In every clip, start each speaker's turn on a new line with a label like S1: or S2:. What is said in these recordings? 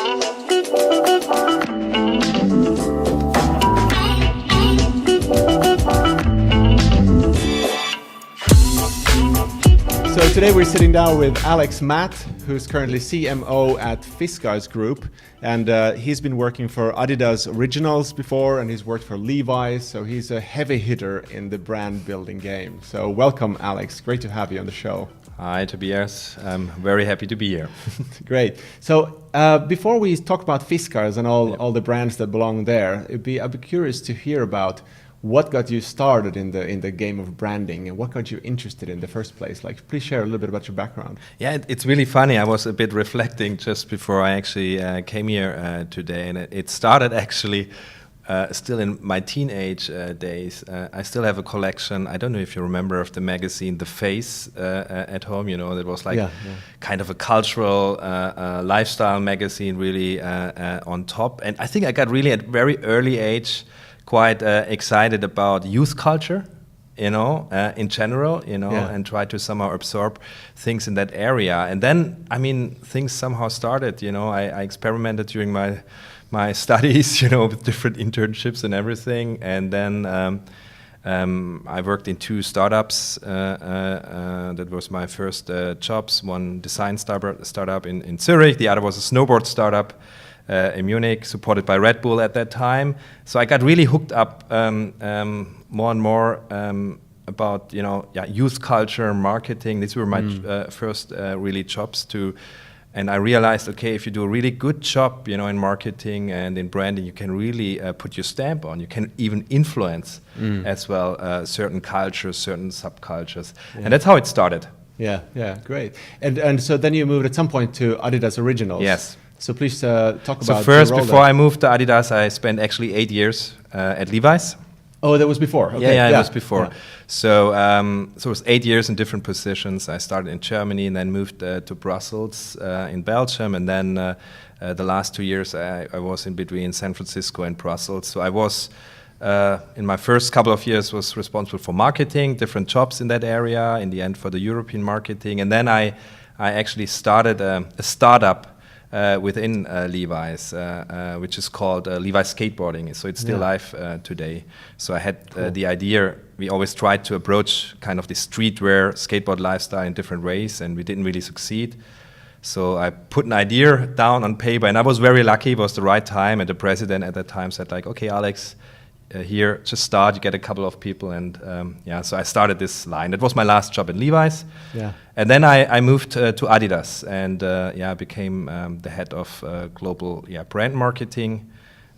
S1: So today we're sitting down with Alex Matt, who's currently CMO at Fiskars Group, and he's been working for Adidas Originals before, and he's worked for Levi, so he's a heavy hitter in the brand building game. So welcome, Alex. Great to have you on the show.
S2: Hi, Tobias. I'm very happy to be here.
S1: Great. So before we talk about Fiskars and all the brands that belong there, I'd be curious to hear about what got you started in the game of branding and what got you interested in the first place? Like, please share a little bit about your background.
S2: Yeah, it's really funny. I was a bit reflecting just before I actually came here today, and it started actually still in my teenage days. I still have a collection. I don't know if you remember of the magazine The Face at home. You know, that was like kind of a cultural lifestyle magazine, really on top. And I think I got really at very early age quite excited about youth culture, you know, in general, you know, and try to somehow absorb things in that area. And then, I mean, things somehow started, you know, I experimented during my studies, you know, with different internships and everything. And then I worked in 2 startups. That was my first jobs. One design startup in Zurich, the other was a snowboard startup in Munich, supported by Red Bull at that time. So I got really hooked up more and more about, you know, youth culture, marketing. These were my first really jobs and I realized, okay, if you do a really good job, you know, in marketing and in branding, you can really put your stamp on. You can even influence as well certain cultures, certain subcultures, and that's how it started.
S1: Yeah, great. And so then you moved at some point to Adidas Originals.
S2: Yes.
S1: So please talk about.
S2: So first, before I moved to Adidas, I spent actually 8 years at Levi's.
S1: Oh, that was before. Okay.
S2: Yeah, it was before. Yeah. So it was 8 years in different positions. I started in Germany and then moved to Brussels in Belgium, and then the last 2 years I was in between San Francisco and Brussels. So I was in my first couple of years was responsible for marketing, different jobs in that area. In the end, for the European marketing, and then I actually started a startup within Levi's, which is called Levi's Skateboarding. So it's still live today. So I had the idea, we always tried to approach kind of the streetwear skateboard lifestyle in different ways, and we didn't really succeed. So I put an idea down on paper, and I was very lucky. It was the right time, and the president at that time said like, okay, Alex, here, just start, you get a couple of people, and so I started this line. That was my last job in Levi's. Yeah. And then I moved to Adidas, and became the head of global brand marketing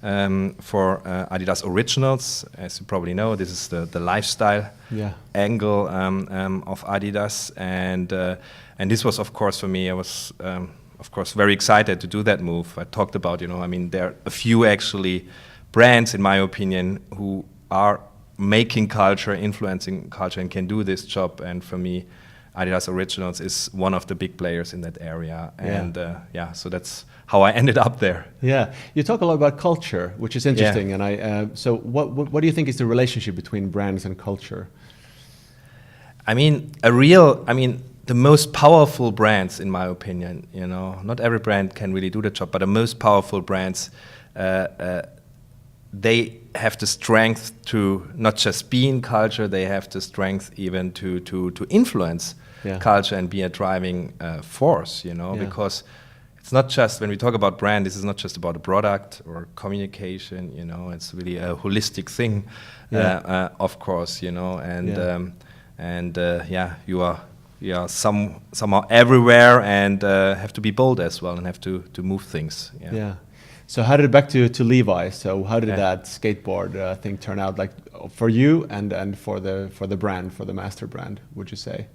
S2: for Adidas Originals. As you probably know, this is the lifestyle angle of Adidas, and this was, of course, for me, I was, of course, very excited to do that move. I talked about, you know, I mean, there are a few actually brands, in my opinion, who are making culture, influencing culture, and can do this job. And for me, Adidas Originals is one of the big players in that area. And so that's how I ended up there. Yeah,
S1: you talk a lot about culture, which is interesting. And so what do you think is the relationship between brands and culture?
S2: I mean, the most powerful brands, in my opinion, you know, not every brand can really do the job, but the most powerful brands, they have the strength to not just be in culture, they have the strength even to influence culture and be a driving force, you know, because it's not just, when we talk about brand, this is not just about a product or communication, you know, it's really a holistic thing, of course, you know, and you are somehow everywhere, and have to be bold as well, and have to move things.
S1: So how did it back to Levi? So how did that skateboard thing turn out, like for you and for the brand, for the master brand, would you say?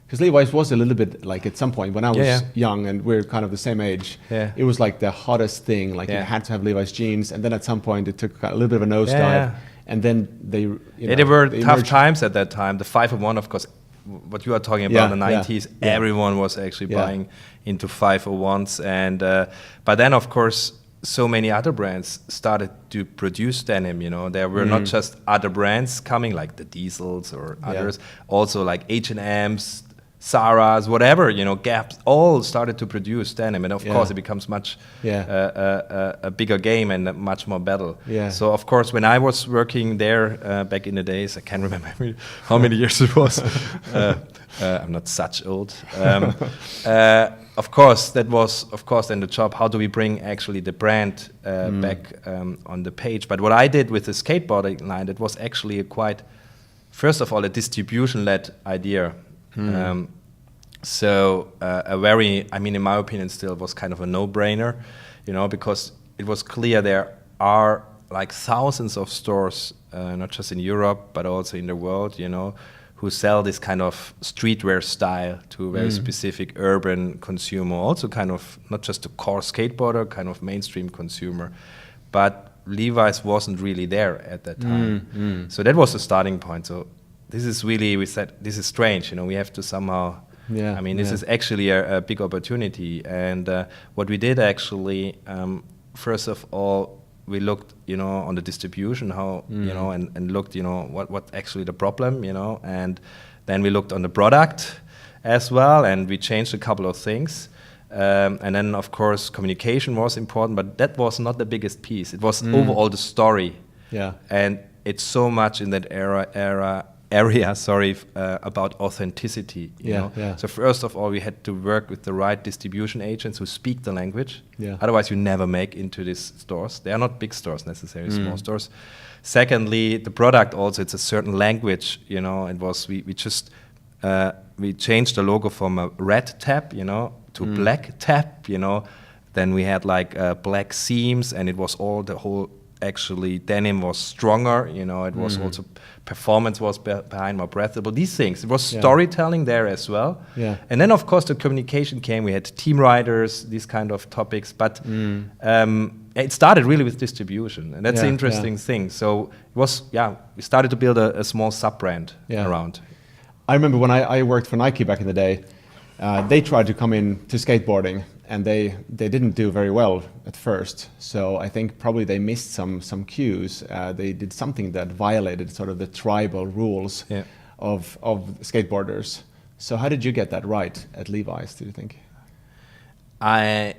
S1: Because Levi's was a little bit like, at some point when I was young, and we're kind of the same age, it was like the hottest thing. Like you had to have Levi's jeans, and then at some point it took a little bit of a nosedive, and then they
S2: there were tough times at that time. The 501, of course, what you are talking about in the 90s, everyone was actually buying into 501s, and but then of course so many other brands started to produce denim, you know. There were not just other brands coming like the Diesels or others, also like H&M's, Zara's, whatever, you know, Gap's, all started to produce denim, and of course it becomes much a bigger game and a much more battle. So of course, when I was working there back in the days, I can't remember how many years it was. I'm not such old. Of course, that was then the job. How do we bring actually the brand back on the page? But what I did with the skateboarding line, it was actually first of all, a distribution-led idea. So I mean, in my opinion, still was kind of a no-brainer, you know, because it was clear there are like thousands of stores, not just in Europe, but also in the world, you know, who sell this kind of streetwear style to a very specific urban consumer, also kind of not just a core skateboarder, kind of mainstream consumer. But Levi's wasn't really there at that time. So that was the starting point. So this is really, we said, this is strange, you know, we have to somehow, I mean, this is actually a big opportunity. And what we did actually, first of all, we looked, you know, on the distribution, how, you know, and looked, you know, what actually the problem, you know, and then we looked on the product as well, and we changed a couple of things. And then, of course, communication was important, but that was not the biggest piece. It was overall the story. And it's so much in that area, about authenticity. You know? So first of all, we had to work with the right distribution agents who speak the language. Otherwise, you never make into these stores. They are not big stores necessarily, small stores. Secondly, the product also, it's a certain language. You know, it was we changed the logo from a red tab, you know, to black tab. You know, then we had like black seams, and it was the whole. Actually, denim was stronger, you know, it was also, performance was behind, more breathable, these things. It was storytelling there as well. And then, of course, the communication came. We had team riders, these kind of topics, but it started really with distribution, and that's the interesting thing. So it was, we started to build a small sub-brand around.
S1: I remember when I worked for Nike back in the day, they tried to come in to skateboarding, and they didn't do very well at first. So I think probably they missed some cues. They did something that violated sort of the tribal rules of skateboarders. So how did you get that right at Levi's, do you think?
S2: I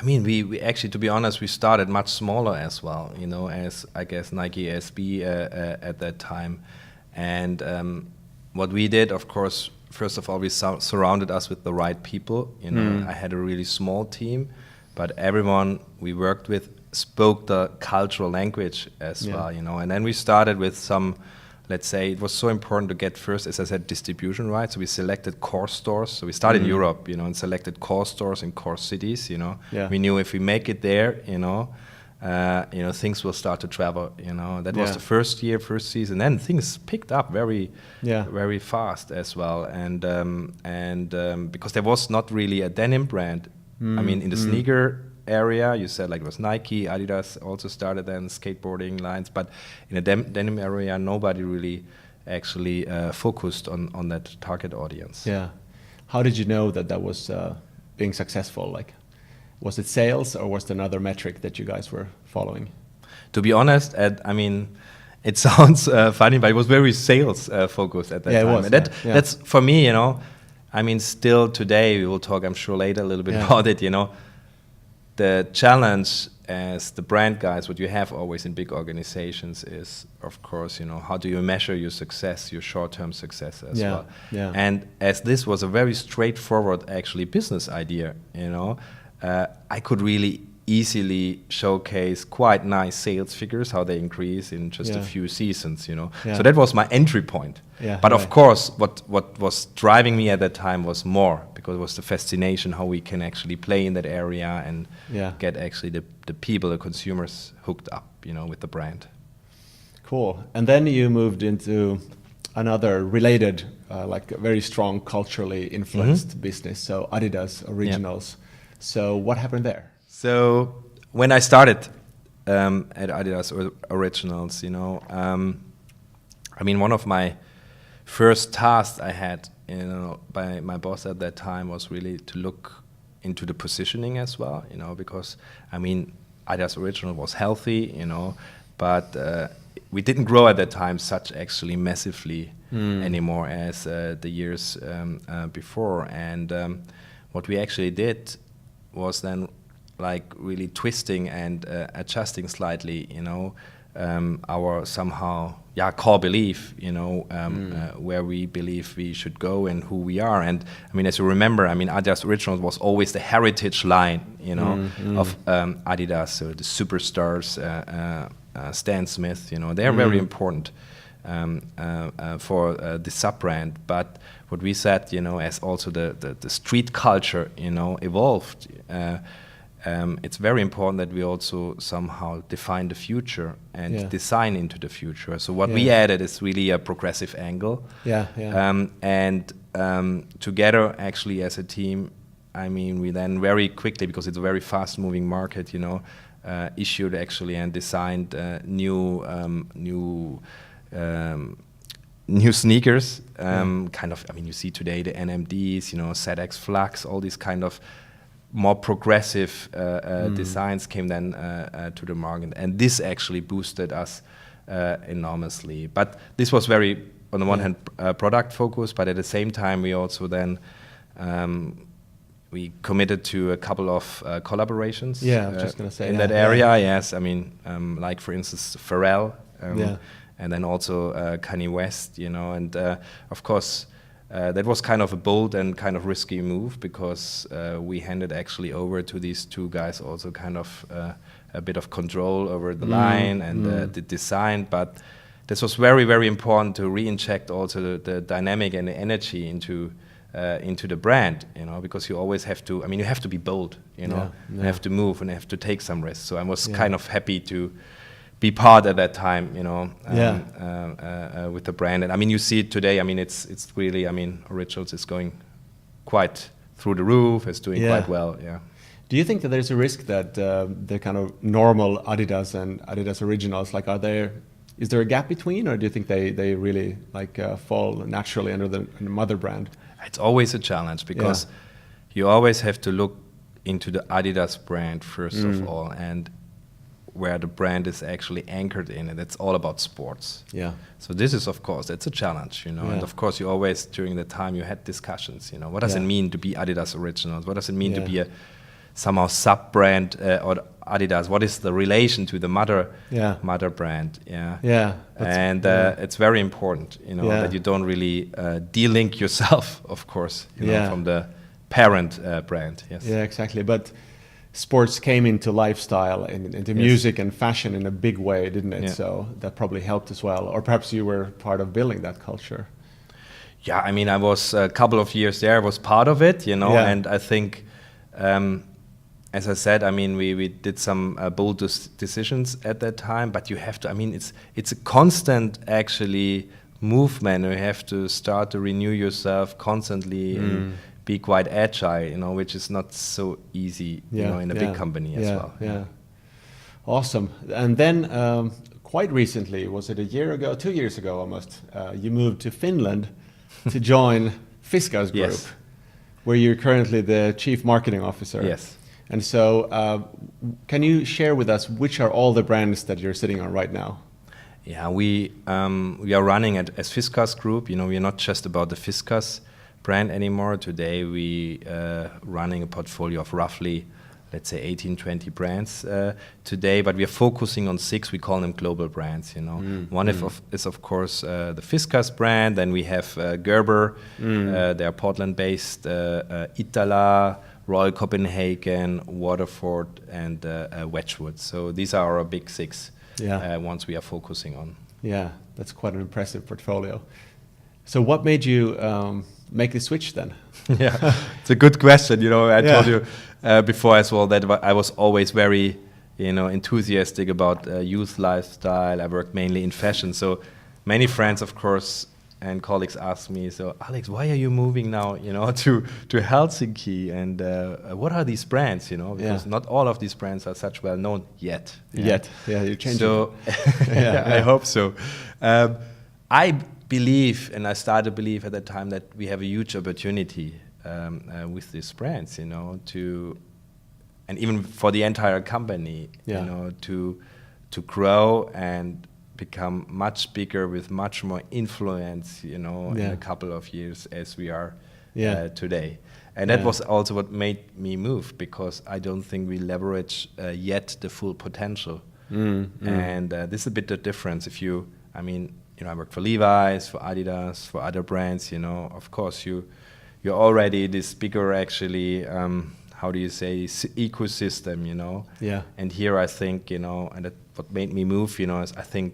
S2: mean, we actually, to be honest, we started much smaller as well, you know, as I guess Nike SB at that time. And what we did, of course, first of all, we surrounded us with the right people. You know, I had a really small team, but everyone we worked with spoke the cultural language as well. You know, and then we started with some. Let's say it was so important to get first, as I said, distribution rights. So we selected core stores. So we started in Europe, you know, and selected core stores in core cities. You know, we knew if we make it there, you know, things will start to travel. You know, that was the first season. Then things picked up very fast as well. And because there was not really a denim brand. I mean, in the sneaker area, you said like it was Nike, Adidas also started then skateboarding lines, but in the denim area, nobody really actually focused on that target audience.
S1: Yeah. How did you know that was being successful? Like, was it sales, or was there another metric that you guys were following?
S2: To be honest, I mean, it sounds funny, but it was very sales focused at that time.
S1: It was,
S2: and that's for me, you know. I mean, still today we will talk, I'm sure, later a little bit about it. You know, the challenge as the brand guys, what you have always in big organizations is, of course, you know, how do you measure your success, your short-term success as well. And as this was a very straightforward, actually, business idea, you know, I could really easily showcase quite nice sales figures, how they increase in just a few seasons, you know. So that was my entry point. But of course, what was driving me at that time was more, because it was the fascination how we can actually play in that area and get actually the people, the consumers hooked up, you know, with the brand. Cool.
S1: And then you moved into another related, like a very strong culturally influenced business, so Adidas Originals. So what happened there?
S2: So when I started at Adidas Originals, you know, I mean, one of my first tasks I had, you know, by my boss at that time was really to look into the positioning as well, you know, because, I mean, Adidas Original was healthy, you know, but we didn't grow at that time such actually massively anymore as the years before. And what we actually did was then like really twisting and adjusting slightly, our somehow core belief, where we believe we should go and who we are. And I mean, as you remember, I mean, Adidas Originals was always the heritage line, of Adidas. So the superstars, Stan Smith, they are very important for the sub-brand. But what we said, as also the street culture, evolved, it's very important that we also somehow define the future and design into the future. So what we added is really a progressive angle. And together, actually, as a team, I mean, we then very quickly, because it's a very fast-moving market, issued actually and designed new sneakers. Kind of, I mean, you see today the NMDs, ZX Flux, all these kind of more progressive designs came then to the market, and this actually boosted us enormously. But this was very, on the one hand, product focused, but at the same time we also then we committed to a couple of collaborations.
S1: I was just going to say
S2: in that area. Yes, I mean, like for instance, Pharrell, and then also Kanye West, and of course. That was kind of a bold and kind of risky move, because we handed actually over to these two guys also kind of a bit of control over the line and the design. But this was very, very important to re-inject also the dynamic and the energy into the brand, because you always have to. I mean, you have to be bold, You have to move and you have to take some risks. So I was kind of happy to be part at that time, with the brand. And I mean, you see it today. I mean, it's really. I mean, Originals is going quite through the roof. It's doing quite well. Yeah.
S1: Do you think that there's a risk that the kind of normal Adidas and Adidas Originals, like, is there a gap between, or do you think they really like fall naturally under the mother brand?
S2: It's always a challenge, because you always have to look into the Adidas brand first of all, and where the brand is actually anchored in, and it's all about sports. Yeah. So this is, of course, it's a challenge, and of course you always, during the time, you had discussions, what does it mean to be Adidas Originals? What does it mean to be a somehow sub-brand or Adidas? What is the relation to the mother brand? And it's very important, that you don't really de-link yourself, of course, from the parent brand. Yes.
S1: Yeah, exactly. But sports came into lifestyle and into music and fashion in a big way, didn't it? So that probably helped as well. Or perhaps you were part of building that culture.
S2: Yeah, I mean, I was a couple of years there, I was part of it, and I think, as I said, I mean, we did some bold decisions at that time, but you have to, I mean, it's a constant, actually, movement. You have to start to renew yourself constantly and be quite agile, which is not so easy, in a big company as well.
S1: Yeah. Awesome. And then quite recently, was it 2 years ago almost, you moved to Finland to join Fiskars Group, where you're currently the Chief Marketing Officer.
S2: Yes.
S1: And so can you share with us which are all the brands that you're sitting on right now?
S2: Yeah, we are running as Fiskars Group. We are not just about the Fiskars brand anymore. Today we running a portfolio of roughly, let's say, 18, 20 brands today, but we are focusing on 6, we call them global brands, One is of course the Fiskars brand, then we have Gerber, they are Portland-based, Iittala, Royal Copenhagen, Waterford, and Wedgwood. So these are our big 6 ones we are focusing on.
S1: Yeah, that's quite an impressive portfolio. So what made you make the switch then?
S2: Yeah, it's a good question. I told you before as well that I was always very, enthusiastic about youth lifestyle. I worked mainly in fashion. So many friends, of course, and colleagues ask me, so Alex, why are you moving now, to Helsinki? And what are these brands, Because not all of these brands are such well known yet.
S1: Yeah, you're changing.
S2: So I hope so. I believe, and I started to believe at that time, that we have a huge opportunity with these brands, and even for the entire company, to to grow and become much bigger with much more influence, you know, in a couple of years as we are today. And that was also what made me move, because I don't think we leverage yet the full potential. And this is a bit the difference. If you, I mean, you know, I work for Levi's, for Adidas, for other brands, you know, of course you're already this bigger, actually, how do you say, ecosystem, you know?
S1: Yeah.
S2: And here I think, you know, and what made me move, you know, is I think,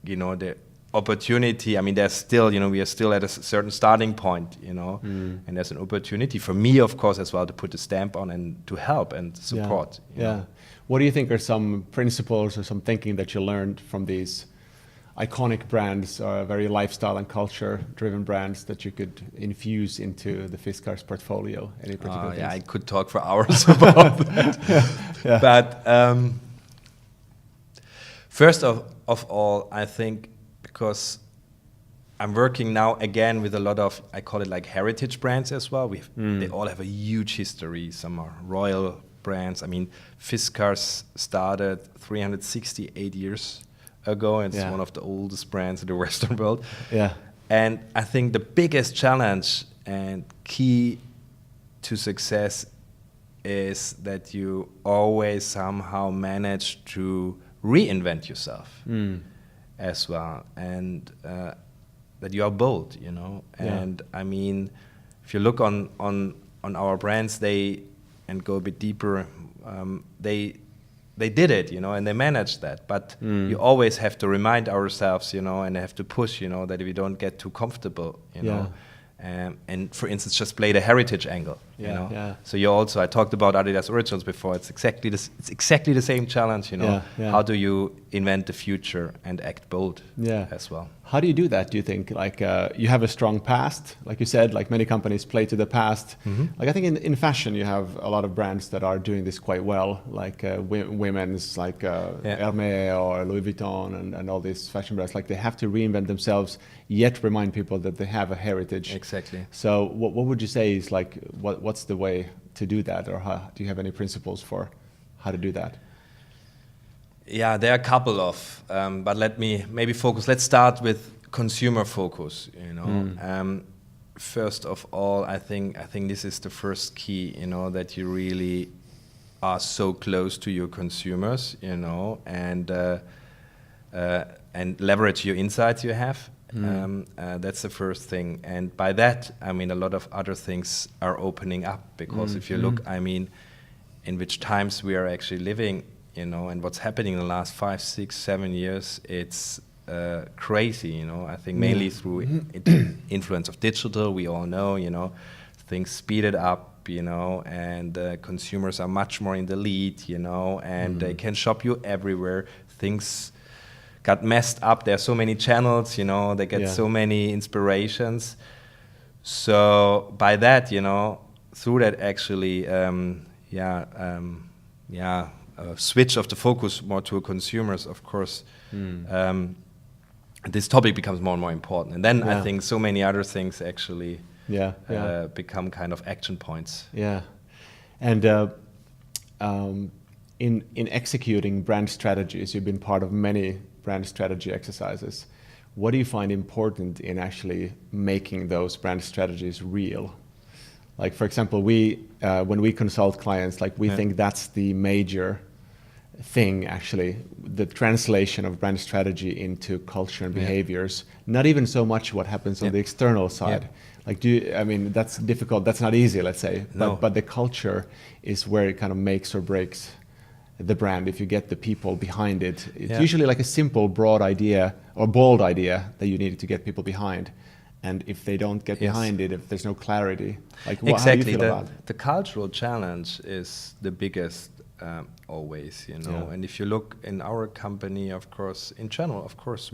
S2: you know, the opportunity, I mean, there's still, you know, we are still at a certain starting point, you know, and there's an opportunity for me, of course, as well, to put a stamp on and to help and support. You know?
S1: What do you think are some principles or some thinking that you learned from these iconic brands, or very lifestyle and culture-driven brands that you could infuse into the Fiskars portfolio? Any particular things?
S2: Yeah, I could talk for hours about that. But first of all, I think, because I'm working now again with a lot of, I call it like heritage brands as well. They all have a huge history. Some are royal brands. I mean, Fiskars started 368 years ago, and it's one of the oldest brands in the Western world. Yeah. And I think the biggest challenge and key to success is that you always somehow manage to reinvent yourself as well, and that you are bold, you know. And I mean, if you look on our brands, and go a bit deeper, they did it, you know, and they managed that. But you always have to remind ourselves, you know, and have to push, you know, that we don't get too comfortable, you know. And for instance, just play the heritage angle, you know. So you also, I talked about Adidas Originals before. It's exactly the same challenge, you know. How do you invent the future and act bold as well?
S1: How do you do that? Do you think, like, you have a strong past, like you said, like many companies play to the past. Like I think in fashion you have a lot of brands that are doing this quite well, like women's, like Hermès or Louis Vuitton and all these fashion brands. Like they have to reinvent themselves, yet remind people that they have a heritage.
S2: Exactly.
S1: So what would you say is like, what's the way to do that, or do you have any principles for how to do that?
S2: Yeah, there are a couple of, but let me maybe focus. Let's start with consumer focus, you know. First of all, I think this is the first key, you know, that you really are so close to your consumers, you know, and leverage your insights you have. That's the first thing. And by that, I mean, a lot of other things are opening up, because if you look, I mean, in which times we are actually living, you know, and what's happening in the last 5, 6, 7 years, it's crazy, you know. I think mainly through influence of digital, we all know, you know, things speeded up, you know, and consumers are much more in the lead, you know, and they can shop you everywhere. Things got messed up. There are so many channels, you know, they get so many inspirations. So by that, you know, through that actually, switch of the focus more to consumers, of course, this topic becomes more and more important. And then I think so many other things actually become kind of action points. Yeah.
S1: And in executing brand strategies, you've been part of many brand strategy exercises. What do you find important in actually making those brand strategies real? Like, for example, when we consult clients, like we think that's the major thing, actually, the translation of brand strategy into culture and behaviors. Not even so much what happens on the external side. Like, I mean, that's difficult. That's not easy, let's say. But the culture is where it kind of makes or breaks the brand. If you get the people behind it, it's usually like a simple, broad idea or bold idea that you need to get people behind. And if they don't get behind it, if there's no clarity, like how do you feel about it?
S2: The cultural challenge is the biggest always, you know. And if you look in our company, of course, in general, of course,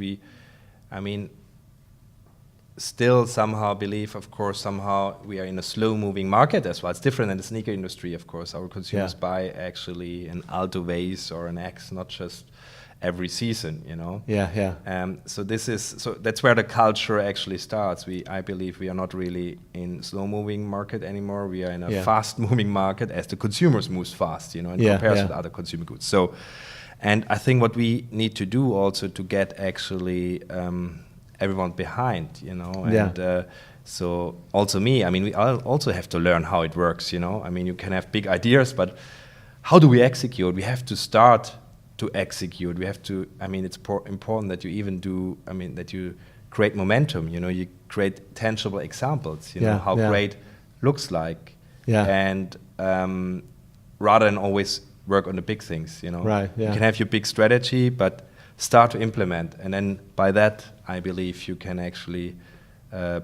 S2: still somehow believe, of course, somehow we are in a slow-moving market as well. It's different than the sneaker industry, of course. Our consumers buy actually an Alto Vase or an X, not just every season, you know. So that's where the culture actually starts. I believe we are not really in slow-moving market anymore. We are in a fast-moving market as the consumers moves fast, you know, in comparison with other consumer goods. So, And I think what we need to do also to get actually everyone behind, you know, and so also me, I mean, we all also have to learn how it works, you know. I mean, you can have big ideas, but how do we execute? We have to start to execute. We have to, I mean, it's important that you even do, I mean, that you create momentum, you know, you create tangible examples, you know, how great looks like. And rather than always work on the big things, you know. You can have your big strategy, but start to implement. And then by that, I believe you can actually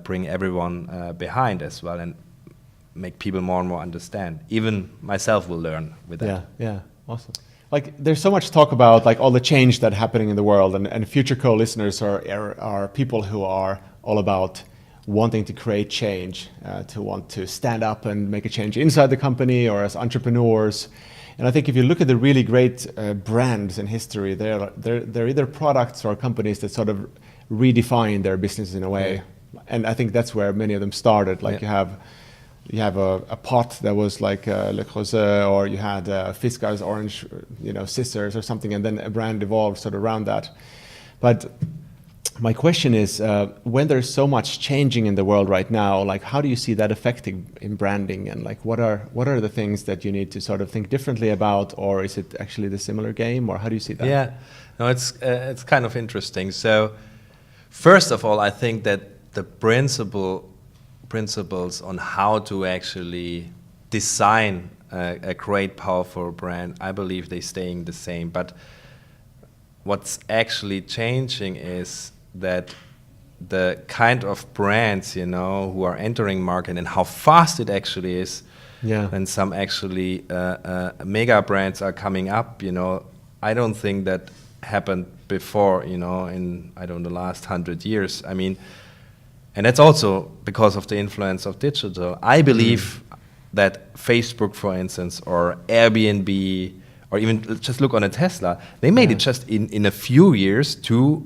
S2: bring everyone behind as well and make people more and more understand. Even myself will learn with that.
S1: Yeah, awesome. Like, there's so much talk about like all the change that's happening in the world, and FutureCo listeners are people who are all about wanting to create change, to want to stand up and make a change inside the company or as entrepreneurs. And I think if you look at the really great brands in history, they're either products or companies that sort of redefine their business in a way. And I think that's where many of them started. Like you have a pot that was like Le Creuset, or you had Fiskars Orange, you know, Scissors or something, and then a brand evolved sort of around that. But my question is, when there's so much changing in the world right now, like how do you see that affecting in branding, and like what are the things that you need to sort of think differently about, or is it actually the similar game, or how do you see that?
S2: Yeah, no, it's kind of interesting. So first of all, I think that the principles on how to actually design a great, powerful brand, I believe they're staying the same. But what's actually changing is that the kind of brands, you know, who are entering market and how fast it actually is, and some actually mega brands are coming up, you know, I don't think that happened before, you know, in, I don't know, the last 100 years. I mean, and that's also because of the influence of digital. I believe that Facebook, for instance, or Airbnb, or even just look on a Tesla, they made it just in a few years to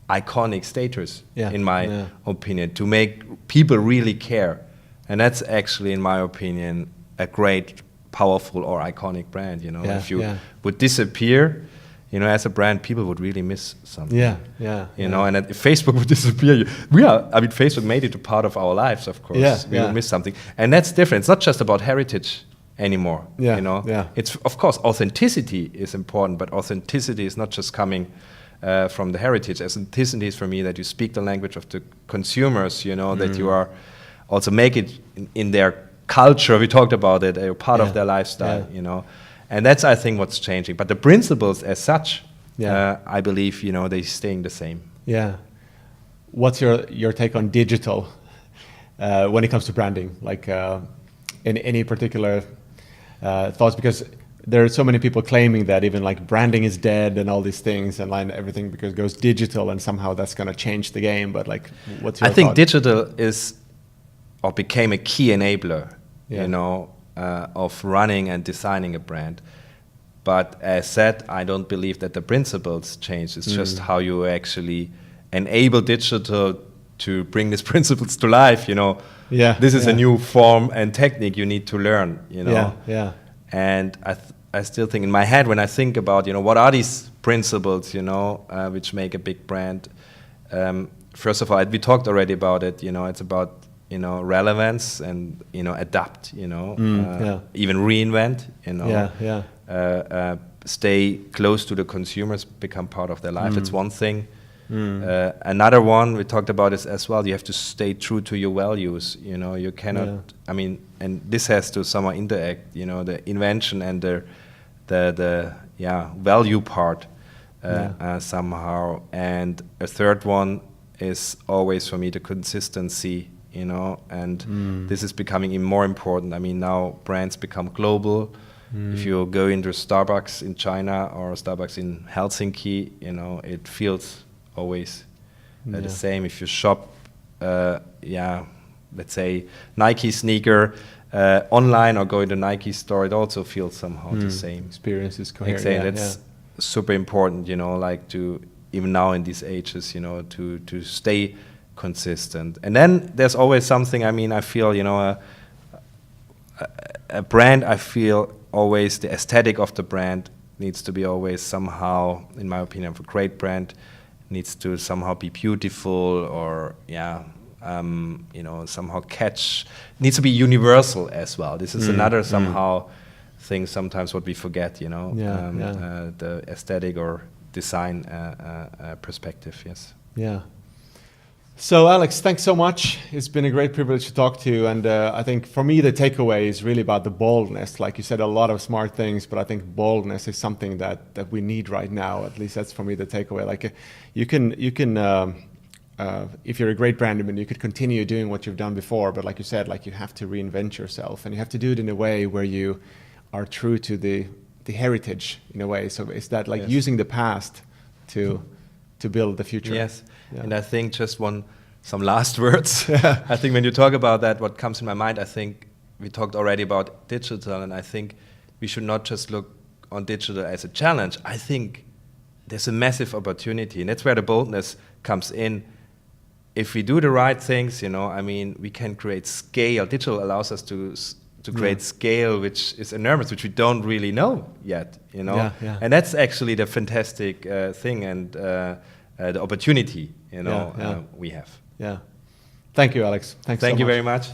S2: iconic status, in my opinion, to make people really care. And that's actually, in my opinion, a great, powerful or iconic brand, you know. If you would disappear, you know, as a brand, people would really miss something. You know, and if Facebook would disappear, Facebook made it a part of our lives, of course. We would miss something. And that's different. It's not just about heritage anymore, you know. It's, of course, authenticity is important, but authenticity is not just coming from the heritage. Authenticity is, for me, that you speak the language of the consumers, you know, that you are also make it in their culture. We talked about it, a part of their lifestyle, you know. And that's, I think, what's changing. But the principles as such, I believe, you know, they're staying the same.
S1: What's your take on digital when it comes to branding? Like, in any particular thoughts? Because there are so many people claiming that even like branding is dead and all these things, and like everything because it goes digital and somehow that's going to change the game. But like, what's your
S2: I think
S1: thought?
S2: digital is, or became a key enabler, you know, of running and designing a brand. But as said, I don't believe that the principles change. It's just how you actually enable digital to bring these principles to life, you know. This is a new form and technique you need to learn, you know. And I still think in my head, when I think about, you know, what are these principles, you know, which make a big brand. First of all, we talked already about it, you know, it's about, you know, relevance and, you know, adapt, you know, even reinvent, you know, stay close to the consumers, become part of their life. It's one thing. Another one we talked about is as well, you have to stay true to your values, you know, you cannot, I mean, and this has to somehow interact, you know, the invention and the value part somehow. And a third one is always for me the consistency, you know, and this is becoming even more important. I mean, now brands become global. If you go into Starbucks in China or Starbucks in Helsinki, you know, it feels always the same. If you shop, let's say Nike sneaker online or go to Nike store, it also feels somehow the same.
S1: Experience is coherent.
S2: Exactly. That's super important, you know, like to, even now in these ages, you know, to stay consistent. And then there's always something, I mean, I feel, you know, a brand, I feel always the aesthetic of the brand needs to be always somehow, in my opinion, for a great brand, needs to somehow be beautiful or somehow needs to be universal as well. This is another somehow thing sometimes what we forget, the aesthetic or design perspective. Yes.
S1: Yeah. So Alex, thanks so much. It's been a great privilege to talk to you. And I think for me, the takeaway is really about the boldness. Like you said, a lot of smart things, but I think boldness is something that we need right now. At least that's for me the takeaway. Like you can if you're a great brand, I mean, you could continue doing what you've done before, but like you said, like you have to reinvent yourself, and you have to do it in a way where you are true to the heritage in a way. So it's that like using the past to build the future.
S2: Yes. Yeah. And I think just some last words. I think when you talk about that, what comes in my mind, I think we talked already about digital, and I think we should not just look on digital as a challenge. I think there's a massive opportunity, and that's where the boldness comes in. If we do the right things, we can create scale. Digital allows us to create scale, which is enormous, which we don't really know yet, And that's actually the fantastic thing and the opportunity, we have.
S1: Yeah. Thank you, Alex.
S2: Thank you very much.